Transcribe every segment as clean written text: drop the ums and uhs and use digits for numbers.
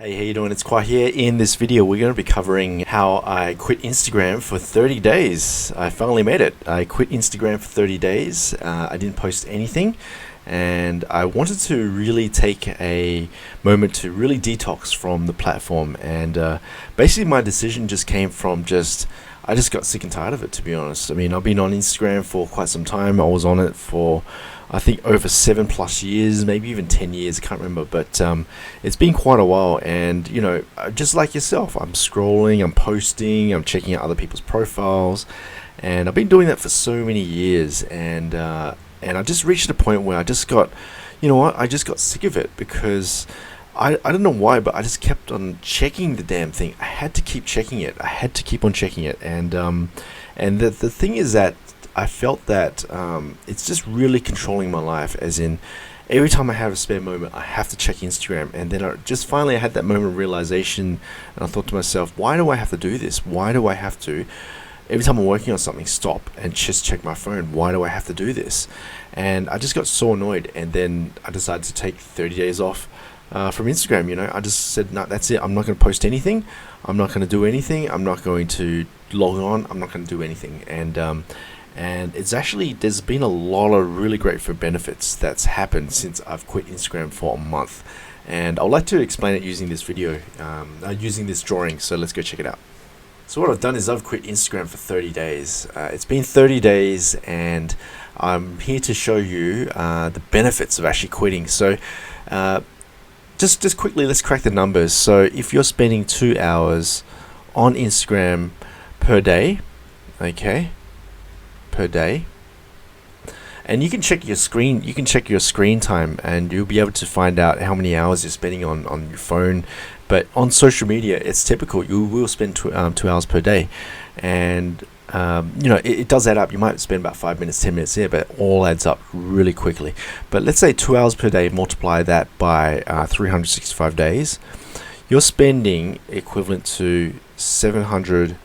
Hey, how you doing? It's Khoa here. In this video, we're going to be covering how I quit Instagram for 30 days. I finally made it. I quit Instagram for 30 days. I didn't post anything, and I wanted to really take a moment to really detox from the platform. And basically, my decision just came from I just got sick and tired of it, to be honest. I mean, I've been on Instagram for quite some time. I was on it for, I think, over 7+ years, maybe even 10 years. I can't remember, but it's been quite a while. And just like yourself, I'm scrolling, I'm posting, I'm checking out other people's profiles, and I've been doing that for so many years. And I just reached a point where I just got, I just got sick of it because I don't know why, but I just kept on checking the damn thing. I had to keep checking it. I had to keep on checking it. And the thing is that I felt that it's just really controlling my life, as in every time I have a spare moment, I have to check Instagram. And then I had that moment of realization, and I thought to myself, why do I have to do this? Why do I have to, every time I'm working on something, stop and just check my phone? Why do I have to do this? And I just got so annoyed, and then I decided to take 30 days off from Instagram. I just said, no, that's it. I'm not going to post anything. I'm not going to do anything. I'm not going to log on. I'm not going to do anything. And it's actually, there's been a lot of really great benefits that's happened since I've quit Instagram for a month. And I'd like to explain it using this video, using this drawing. So let's go check it out. So what I've done is I've quit Instagram for 30 days. It's been 30 days, and I'm here to show you the benefits of actually quitting. So just quickly, let's crack the numbers. So if you're spending 2 hours on Instagram per day, per day, and you can check your screen time, and you'll be able to find out how many hours you're spending on your phone. But on social media, it's typical, you will spend 2 hours per day, and it does add up. You might spend about 5 minutes, 10 minutes here, but it all adds up really quickly. But let's say 2 hours per day, multiply that by 365 days, you're spending equivalent to 700. I'm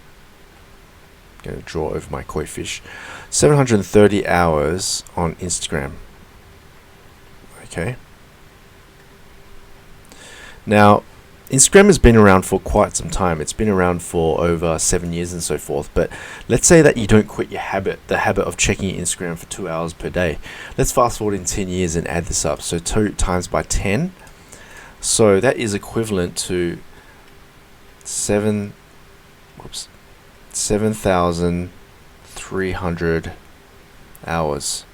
going to draw over my koi fish. 730 hours on Instagram. Okay. Now, Instagram has been around for quite some time. It's been around for over 7 years and so forth. But let's say that you don't quit the habit of checking Instagram for 2 hours per day. Let's fast forward in 10 years and add this up. So 2 times by 10. So that is equivalent to 7,300 hours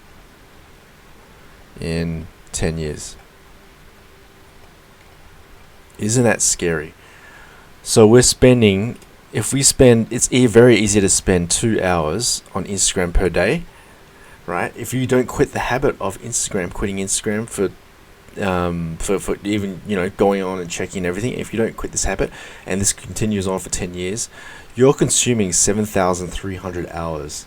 in 10 years. Isn't that scary? So it's very easy to spend 2 hours on Instagram per day, right? If you don't quit the habit of quitting Instagram for even going on and checking everything, if you don't quit this habit and this continues on for 10 years, you're consuming 7,300 hours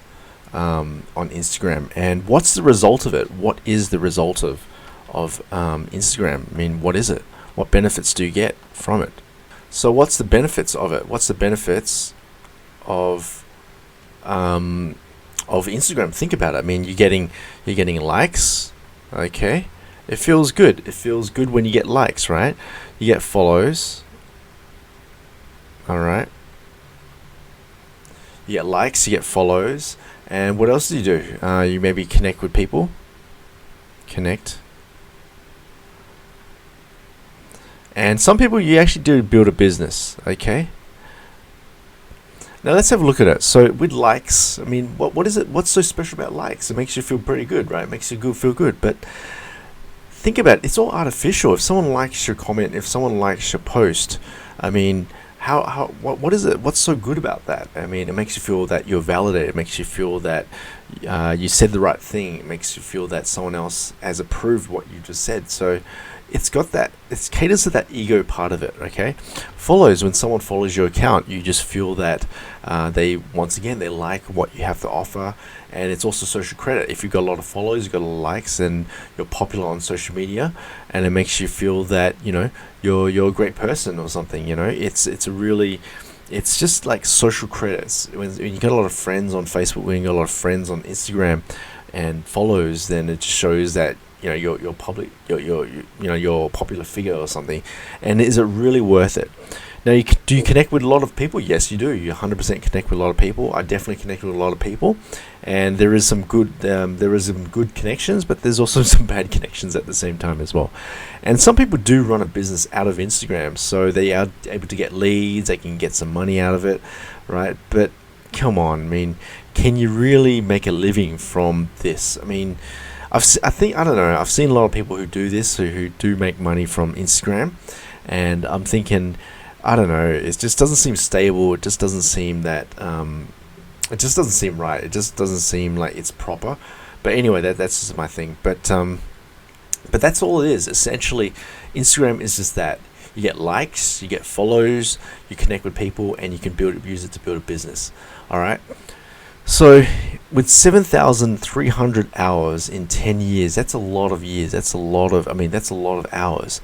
on Instagram. And what's the result of it? What is the result of Instagram? I mean, what is it? What benefits do you get from it? So what's the benefits of it? What's the benefits of Instagram? Think about it. I mean, you're getting likes, okay? It feels good. It feels good when you get likes, right? You get follows. All right. You get likes, you get follows, and what else do? You maybe connect with people. And some people, you actually do build a business, okay? Now let's have a look at it. So with likes, I mean, what is it? What's so special about likes? It makes you feel pretty good, right? It makes you feel good, but think about it. It's all artificial. If someone likes your comment, if someone likes your post, I mean, what is it? What's so good about that? I mean, it makes you feel that you're validated. It makes you feel that you said the right thing. It makes you feel that someone else has approved what you just said. So it's got that, it caters to that ego part of it, okay? Follows, when someone follows your account, you just feel that they like what you have to offer. And it's also social credit. If you've got a lot of followers, you've got a lot of likes, and you're popular on social media, and it makes you feel that you're a great person or something. It's just like social credits. When you got a lot of friends on Facebook, when you got a lot of friends on Instagram and follows, then it just shows that you're public, you're a popular figure or something, and is it really worth it? Now, do you connect with a lot of people? Yes, you do. You 100% connect with a lot of people. I definitely connect with a lot of people, and there is some good connections, but there's also some bad connections at the same time as well. And some people do run a business out of Instagram, so they are able to get leads. They can get some money out of it, right? But come on, I mean, can you really make a living from this? I mean, I don't know. I've seen a lot of people who do this, who do make money from Instagram, and I'm thinking, I don't know. It just doesn't seem stable. It just doesn't seem that. It just doesn't seem right. It just doesn't seem like it's proper. But anyway, that's just my thing. But that's all it is. Essentially, Instagram is just that. You get likes, you get follows, you connect with people, and you can use it to build a business. All right. So with 7,300 hours in 10 years, that's a lot of years. That's a lot of hours.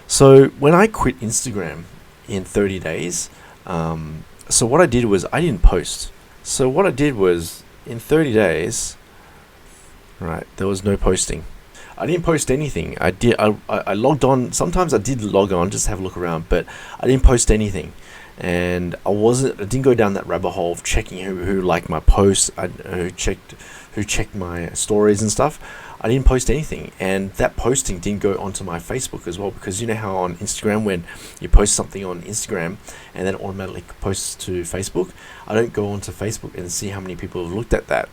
So when I quit Instagram in 30 days, so what I did was I didn't post. So what I did was in 30 days, right, there was no posting. I didn't post anything. I logged on. Sometimes I did log on just to have a look around, but I didn't post anything. And I didn't go down that rabbit hole of checking who liked my posts, who checked my stories and stuff. I didn't post anything, and that posting didn't go onto my Facebook as well, because you know how on Instagram, when you post something on Instagram and then automatically posts to Facebook, I don't go onto Facebook and see how many people have looked at that.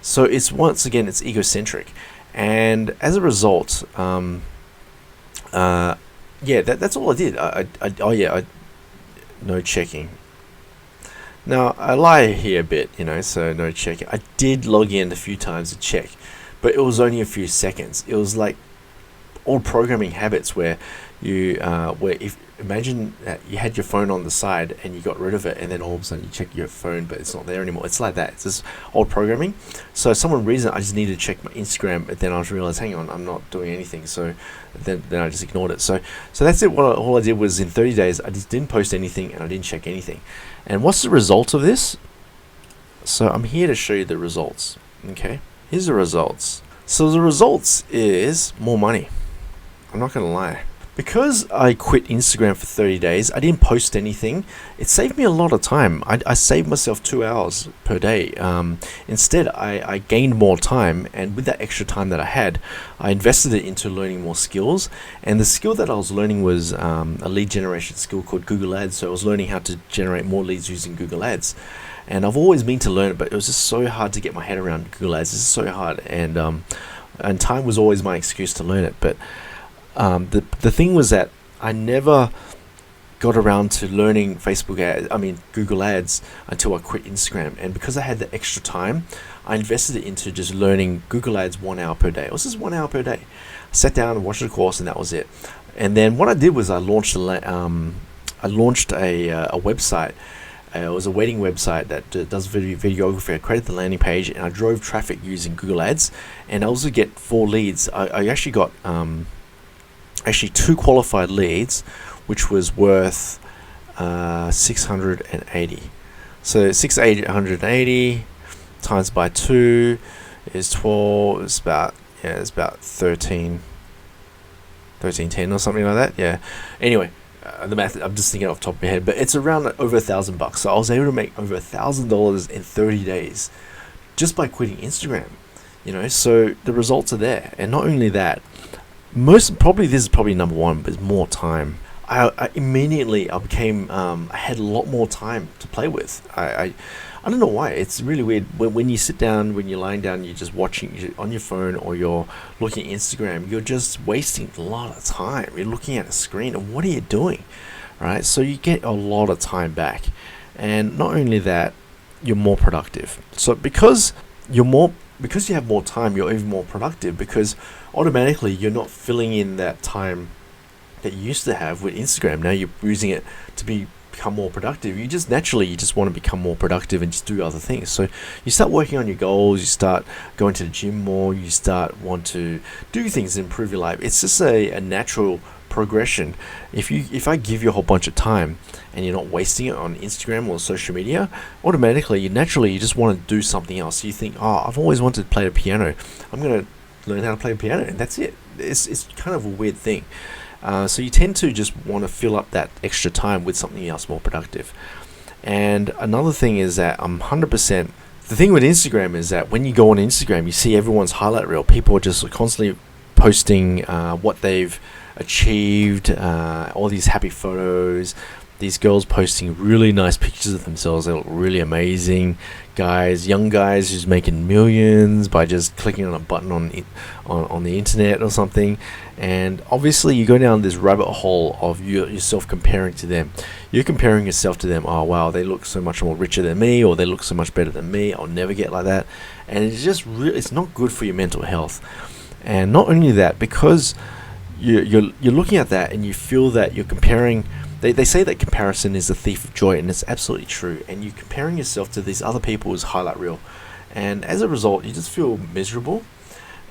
So it's, once again, it's egocentric, and as a result, that's all I did. No checking. Now I lie here a bit, so no checking. I did log in a few times to check, but it was only a few seconds. It was like old programming habits where imagine that you had your phone on the side and you got rid of it, and then all of a sudden you check your phone but it's not there anymore. It's like that. It's just old programming. So some reason I just needed to check my Instagram, but then I realized, hang on, I'm not doing anything. So then I just ignored it. So that's it. All I did was in 30 days I just didn't post anything and I didn't check anything. And what's the result of this? So I'm here to show you the results. Okay, here's the results. So the results is more money. I'm not gonna lie. Because I quit Instagram for 30 days, I didn't post anything. It saved me a lot of time. I saved myself 2 hours per day. Instead, I gained more time, and with that extra time that I had, I invested it into learning more skills. And the skill that I was learning was a lead generation skill called Google Ads. So I was learning how to generate more leads using Google Ads. And I've always meant to learn it, but it was just so hard to get my head around Google Ads. It's so hard, and time was always my excuse to learn it. But the thing was that I never got around to learning Google Ads until I quit Instagram. And because I had the extra time, I invested it into just learning Google Ads 1 hour per day. It was just 1 hour per day. I sat down and watched the course, and that was it. And then what I did was I launched a website. It was a wedding website that does videography. I created the landing page, and I drove traffic using Google Ads, and I also get 4 leads. I actually got 2 qualified leads, which was worth 680. So 680 times by 2 is 12. It's about 1310 or something like that. Yeah. Anyway, the math, I'm just thinking off the top of my head, but it's around over $1,000. So I was able to make over $1,000 in 30 days just by quitting Instagram. So the results are there, and not only that. This is probably number one, but it's more time. I immediately became I had a lot more time to play with. I don't know why. It's really weird when you sit down, when you're lying down, you're just watching on your phone or you're looking at Instagram. You're just wasting a lot of time. You're looking at a screen, and what are you doing, right? So you get a lot of time back, and not only that, you're more productive. So because you have more time, you're even more productive, because automatically you're not filling in that time that you used to have with Instagram. Now you're using it to become more productive. You just want to become more productive and just do other things. So you start working on your goals, you start going to the gym more, you want to do things to improve your life. It's just a natural progression. If I give you a whole bunch of time and you're not wasting it on Instagram or social media, automatically you just want to do something else. So you think, I've always wanted to play the piano. I'm going to learn how to play piano, and that's it. It's kind of a weird thing. So you tend to just want to fill up that extra time with something else more productive. And another thing is that I'm 100%. The thing with Instagram is that when you go on Instagram, you see everyone's highlight reel. People are just constantly posting what they've achieved, all these happy photos. These girls posting really nice pictures of themselves. They look really amazing. Young guys who's making millions by just clicking on a button on the internet or something. And obviously you go down this rabbit hole of yourself comparing to them. You're comparing yourself to them. Oh wow, they look so much more richer than me, or they look so much better than me. I'll never get like that. And it's just it's not good for your mental health. And not only that, because you're looking at that and you feel that you're comparing. They say that comparison is the thief of joy, and it's absolutely true. And you're comparing yourself to these other people's highlight reel, and as a result, you just feel miserable.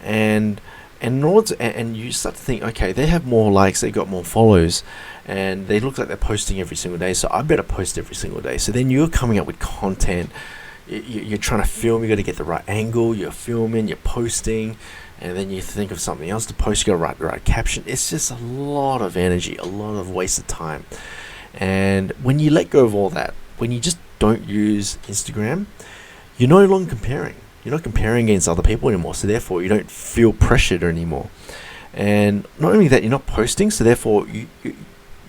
And you start to think, okay, they have more likes, they got more follows, and they look like they're posting every single day. So I better post every single day. So then you're coming up with content. You're trying to film. You got to get the right angle. You're filming. You're posting. And then you think of something else to post, you gotta write the right caption. It's just a lot of energy, a lot of wasted time. And when you let go of all that, when you just don't use Instagram, you're no longer comparing. You're not comparing against other people anymore, so therefore you don't feel pressured anymore. And not only that, you're not posting, so therefore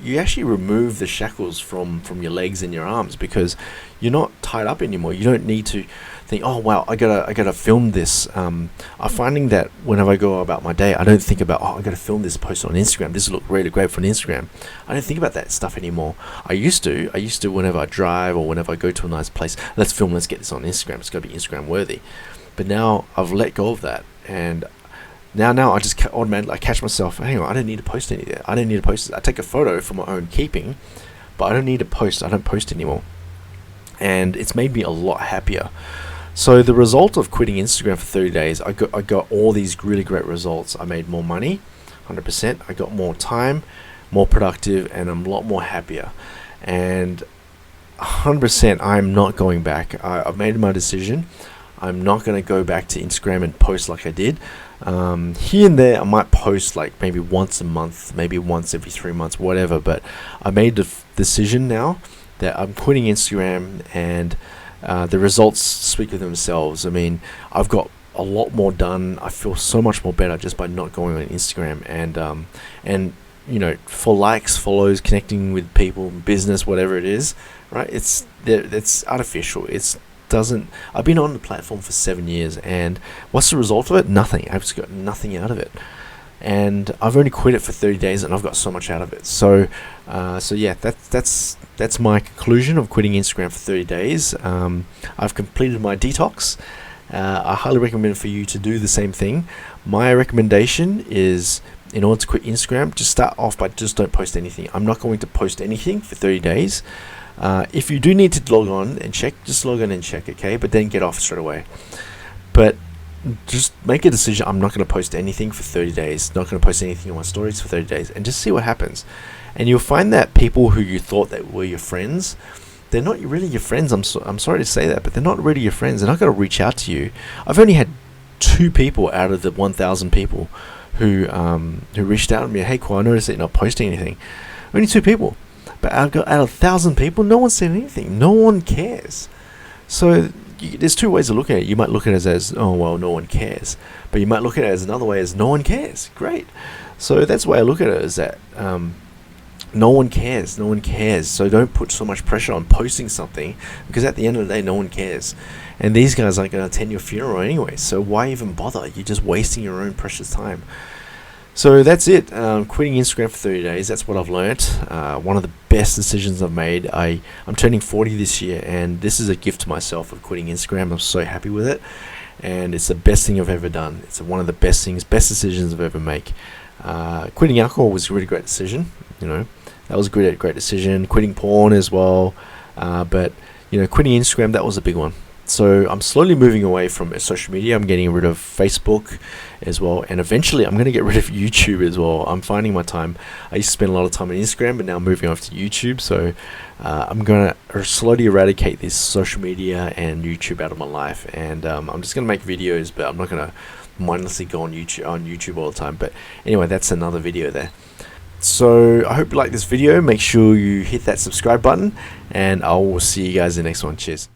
you actually remove the shackles from your legs and your arms, because you're not tied up anymore. You don't need to think, oh wow, I gotta film this. I'm finding that whenever I go about my day, I don't think about, oh, I gotta film this, post on Instagram, this will look really great for an Instagram. I don't think about that stuff anymore. I used to whenever I drive or whenever I go to a nice place, let's film, let's get this on Instagram, it's gotta be Instagram worthy. But now I've let go of that, and now I just automatically catch myself, hang on, I don't need to post anything. I don't need to post it. I take a photo for my own keeping, but I don't need to post. I don't post anymore. And it's made me a lot happier. So the result of quitting Instagram for 30 days, I got all these really great results. I made more money, 100%. I got more time, more productive, and I'm a lot more happier. And 100%, I'm not going back. I've made my decision. I'm not going to go back to Instagram and post like I did. Here and there I might post like maybe once a month, maybe once every 3 months, whatever, but I made the decision now that I'm quitting Instagram, and the results speak for themselves. I mean, I've got a lot more done. I feel so much more better just by not going on Instagram, and you know, for likes, follows, connecting with people, business, whatever it is, right? It's artificial. I've been on the platform for 7 years, and what's the result of it? Nothing. I've just got nothing out of it, and I've only quit it for 30 days, and I've got so much out of it. So yeah, that's my conclusion of quitting Instagram for 30 days. I've completed my detox. I highly recommend for you to do the same thing. My recommendation is, in order to quit Instagram, just start off by just don't post anything. I'm not going to post anything for 30 days. If you do need to log on and check, just log on and check, okay? But then get off straight away. But just make a decision. I'm not going to post anything for 30 days. Not going to post anything on my stories for 30 days, and just see what happens. And you'll find that people who you thought that were your friends, they're not really your friends. I'm sorry to say that, but they're not really your friends. They're not going to reach out to you. I've only had 2 people out of the 1,000 people who reached out to me. Hey, Khoa, I noticed that you're not posting anything. Only 2 people. But out of 1,000 people, no one said anything. No one cares. So there's 2 ways to look at it. You might look at it as, oh, well, no one cares. But you might look at it as another way as, no one cares. Great. So that's the way I look at it, is that no one cares. No one cares. So don't put so much pressure on posting something, because at the end of the day, no one cares. And these guys aren't going to attend your funeral anyway. So why even bother? You're just wasting your own precious time. So that's it. Quitting Instagram for 30 days. That's what I've learnt. One of the best decisions I've made. I'm turning 40 this year, and this is a gift to myself of quitting Instagram. I'm so happy with it, and it's the best thing I've ever done. It's one of the best decisions I've ever made. Quitting alcohol was a really great decision. You know, that was a great decision. Quitting porn as well, but you know, quitting Instagram, that was a big one. So I'm slowly moving away from social media. I'm getting rid of Facebook as well, and eventually I'm going to get rid of YouTube as well. I'm finding my time. I used to spend a lot of time on Instagram, but now I'm moving over to YouTube. So I'm going to slowly eradicate this social media and YouTube out of my life, and I'm just going to make videos, but I'm not going to mindlessly go on YouTube all the time. But anyway, that's another video there. So I hope you like this video. Make sure you hit that subscribe button, and I will see you guys in the next one. Cheers.